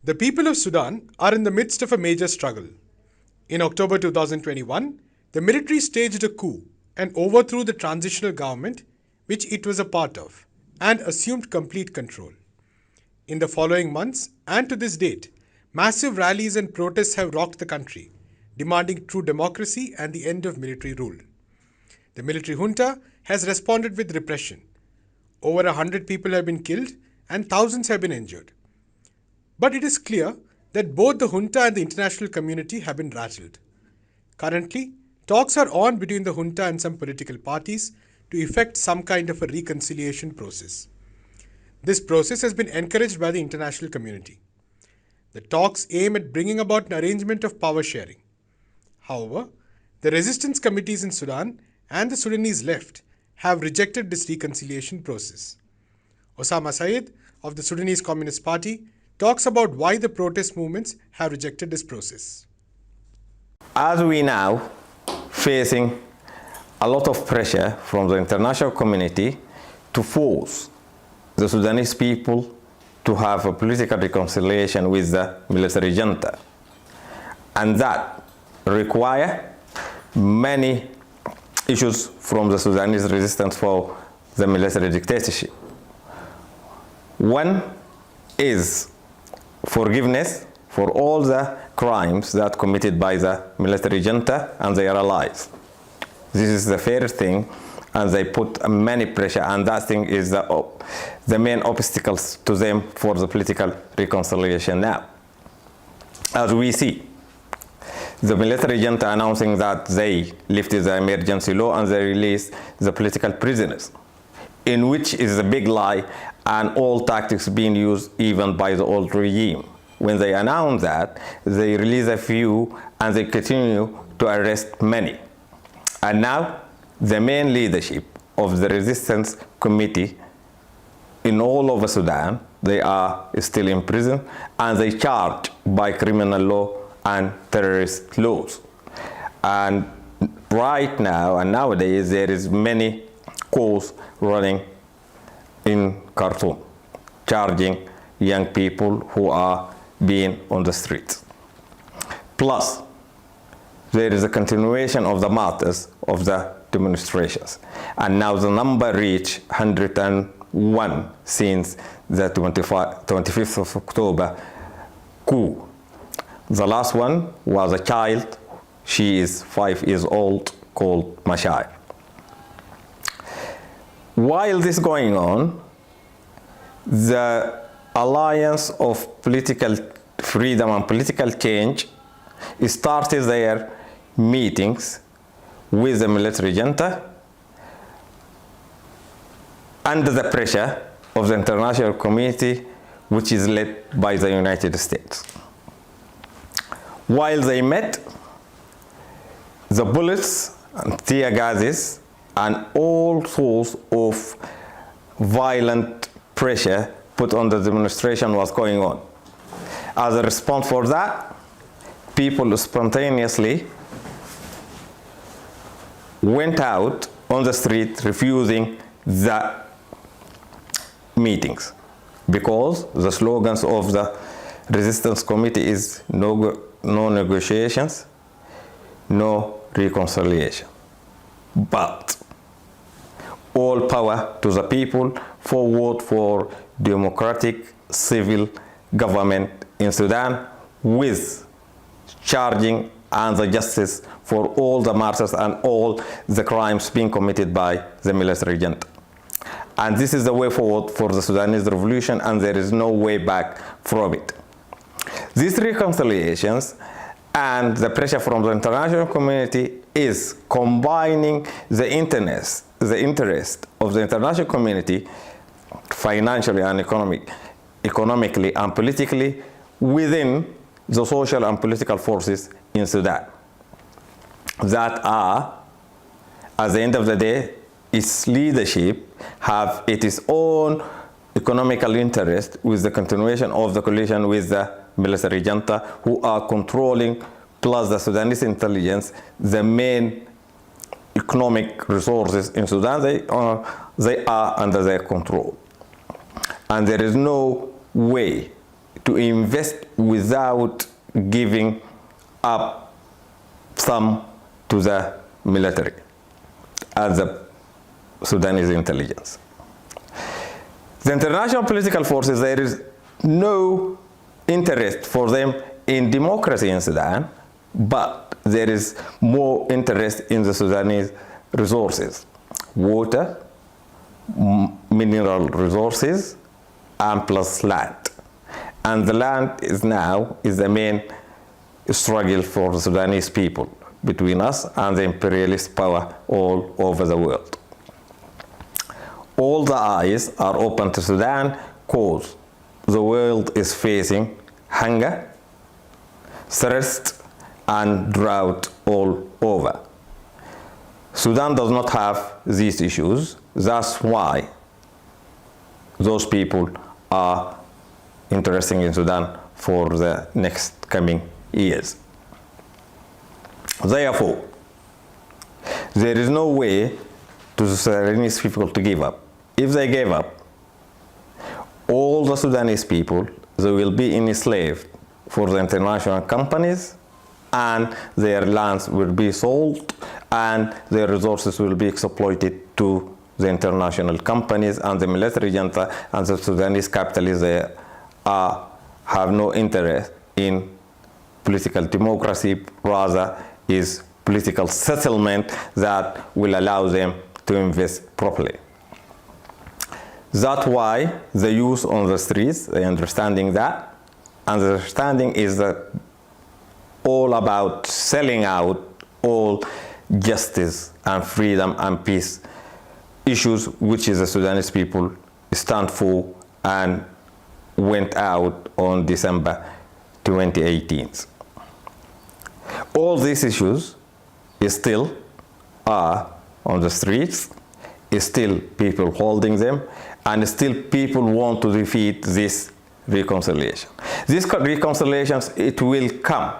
The people of Sudan are in the midst of a major struggle. In October 2021, the military staged a coup and overthrew the transitional government, which it was a part of, and assumed complete control. In the following months and to this date, massive rallies and protests have rocked the country, demanding true democracy and the end of military rule. The military junta has responded with repression. Over 100 people have been killed and thousands have been injured. But it is clear that both the junta and the international community have been rattled. Currently, talks are on between the junta and some political parties to effect some kind of a reconciliation process. This process has been encouraged by the international community. The talks aim at bringing about an arrangement of power sharing. However, the resistance committees in Sudan and the Sudanese left have rejected this reconciliation process. Osama Saeed of the Sudanese Communist Party talks about why the protest movements have rejected this process. As we now facing a lot of pressure from the international community to force the Sudanese people to have a political reconciliation with the military junta, and that require many issues from the Sudanese resistance for the military dictatorship. One is forgiveness for all the crimes that committed by the military junta and their allies. This is the fair thing, and they put many pressure, and that thing is the main obstacles to them for the political reconciliation now. As we see, the military junta announcing that they lifted the emergency law and they released the political prisoners, in which is a big lie and all tactics being used even by the old regime. When they announce that, they release a few and they continue to arrest many. And now, the main leadership of the resistance committee in all over Sudan, they are still in prison and they charged by criminal law and terrorist laws. And right now and nowadays there is many coups running in Khartoum, charging young people who are being on the streets. Plus, there is a continuation of the martyrs of the demonstrations. And now the number reached 101 since the 25th of October coup. The last one was a child. She is 5 years old, called Mashai. While this is going on, the Alliance of Political Freedom and Political Change started their meetings with the military junta under the pressure of the international community, which is led by the United States. While they met, the bullets and tear gases and all sorts of violent pressure put on the demonstration was going on. As a response for that, people spontaneously went out on the street refusing the meetings, because the slogans of the resistance committee is no negotiations, no reconciliation, but all power to the people, forward for democratic civil government in Sudan, with charging and the justice for all the martyrs and all the crimes being committed by the military junta. And this is the way forward for the Sudanese revolution, and there is no way back from it. These reconciliations and the pressure from the international community is combining the interest of the international community financially and economically and politically within the social and political forces in Sudan that are, at the end of the day, its leadership have its own economical interest with the continuation of the coalition with the military junta, who are controlling, plus the Sudanese intelligence, the main economic resources in Sudan. They are under their control. And there is no way to invest without giving up some to the military and the Sudanese intelligence. The international political forces, there is no interest for them in democracy in Sudan, but there is more interest in the Sudanese resources, water, mineral resources, and plus land. And the land is the main struggle for the Sudanese people between us and the imperialist power all over the world. All the eyes are open to Sudan because the world is facing hunger, thirst, and drought all over. Sudan does not have these issues. That's why those people are interested in Sudan for the next coming years. Therefore, there is no way to the Sudanese people to give up. If they gave up, all the Sudanese people, they will be enslaved for the international companies, and their lands will be sold, and their resources will be exploited to the international companies, and the military junta and the Sudanese capitalists have no interest in political democracy, rather is political settlement that will allow them to invest properly. That's why the youth on the streets, they understanding that, and the understanding is that all about selling out all justice and freedom and peace issues which is the Sudanese people stand for and went out on December 2018. All these issues still are on the streets, still people holding them, and still people want to defeat this reconciliation. This reconciliation, it will come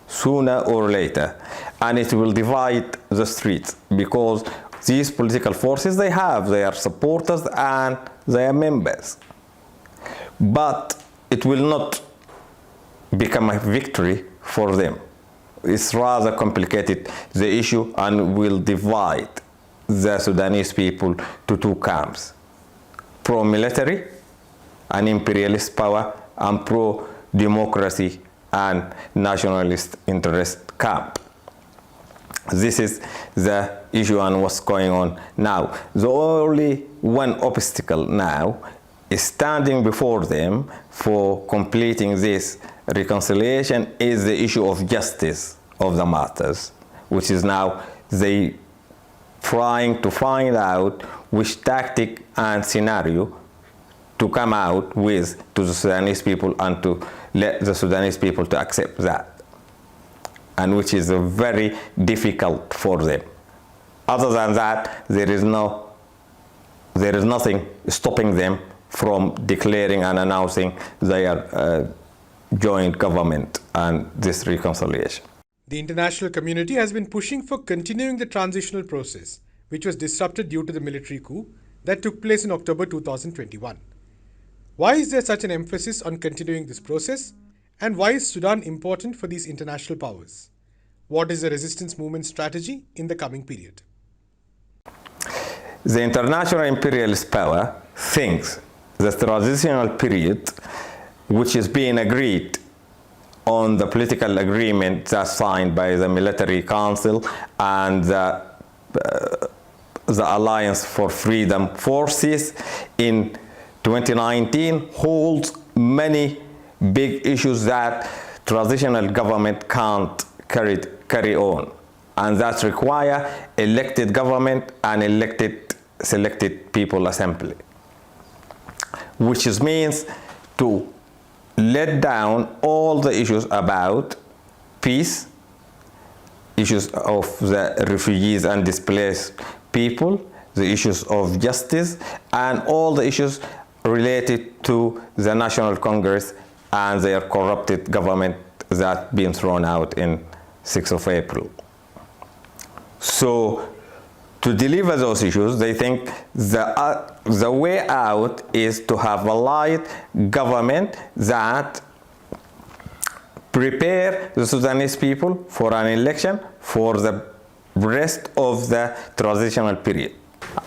sooner or later, and it will divide the streets, because these political forces, they have their supporters and their members. But it will not become a victory for them. It's rather complicated, the issue, and will divide the Sudanese people to two camps: pro-military and imperialist power, and pro-democracy and nationalist interest camp. This is the issue and what's going on now. The only one obstacle now is standing before them for completing this reconciliation is the issue of justice of the matters, which is now they trying to find out which tactic and scenario to come out with to the Sudanese people, and to let the Sudanese people to accept that, and which is very difficult for them. Other than that, there is nothing stopping them from declaring and announcing their joint government and this reconciliation. The international community has been pushing for continuing the transitional process, which was disrupted due to the military coup that took place in October 2021. Why is there such an emphasis on continuing this process? And why is Sudan important for these international powers? What is the resistance movement strategy in the coming period? The international imperialist power thinks the transitional period, which is being agreed on the political agreement that's signed by the military council and the Alliance for Freedom Forces in 2019, holds many big issues that transitional government can't carry on, and that require elected government and selected people assembly, which means to let down all the issues about peace, issues of the refugees and displaced people, the issues of justice, and all the issues related to the National Congress and their corrupted government that been thrown out in 6th of April. So to deliver those issues, they think the the way out is to have a light government that prepare the Sudanese people for an election for the rest of the transitional period.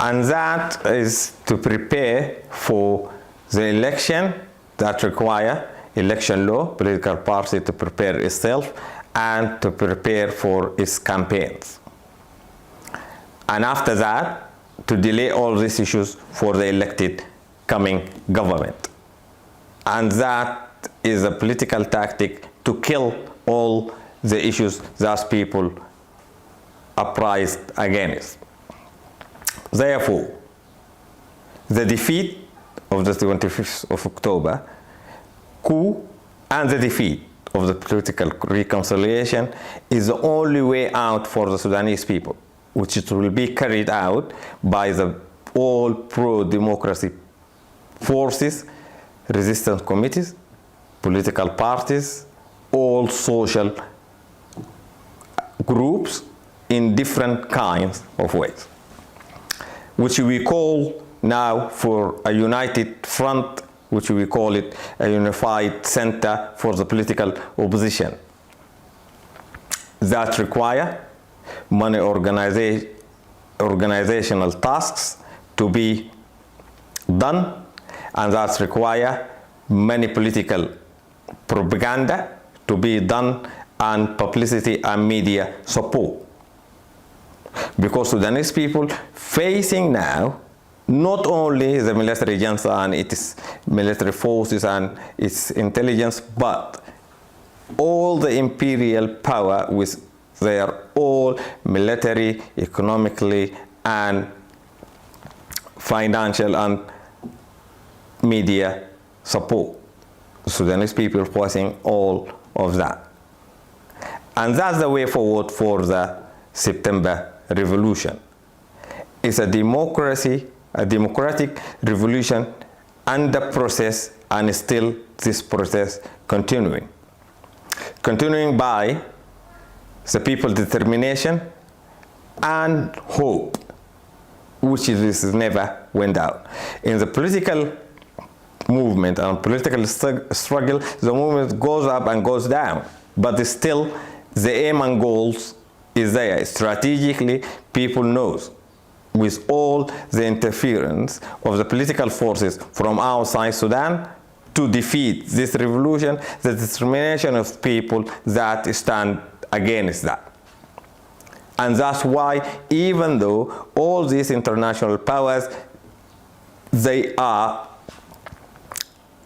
And that is to prepare for the election that require election law, political party to prepare itself and to prepare for its campaigns. And after that, to delay all these issues for the elected coming government. And that is a political tactic to kill all the issues that people uprised against. Therefore, the defeat of the 25th of October, coup, and the defeat of the political reconciliation is the only way out for the Sudanese people, which it will be carried out by the all pro-democracy forces, resistance committees, political parties, all social groups in different kinds of ways, which we call now for a united front, which we call it a unified center for the political opposition, that require many organizational tasks to be done, and that require many political propaganda to be done and publicity and media support. Because Sudanese people facing now not only the military junta and its military forces and its intelligence, but all the imperial power with their all military, economically, and financial and media support. Sudanese people facing all of that. And that's the way forward for the September revolution. It's a democratic revolution under process, and still this process continuing. Continuing by the people's determination and hope, which is never went out. In the political movement and political struggle, the movement goes up and goes down, but still the aim and goals is there. Strategically, people knows, with all the interference of the political forces from outside Sudan to defeat this revolution, the determination of people that stand against that. And that's why, even though all these international powers, they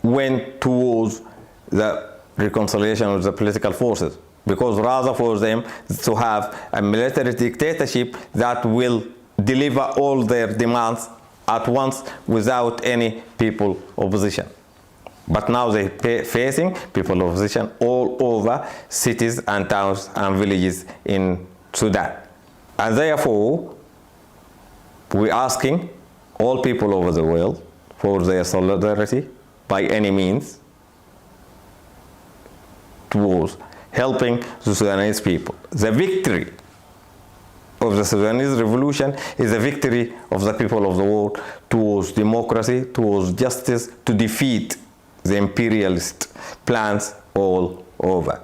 went towards the reconciliation of the political forces, because rather for them to have a military dictatorship that will deliver all their demands at once without any people opposition. But now they're facing people opposition all over cities and towns and villages in Sudan. And therefore, we're asking all people over the world for their solidarity by any means towards helping the Sudanese people. The victory of the Sudanese revolution is a victory of the people of the world towards democracy, towards justice, to defeat the imperialist plans all over.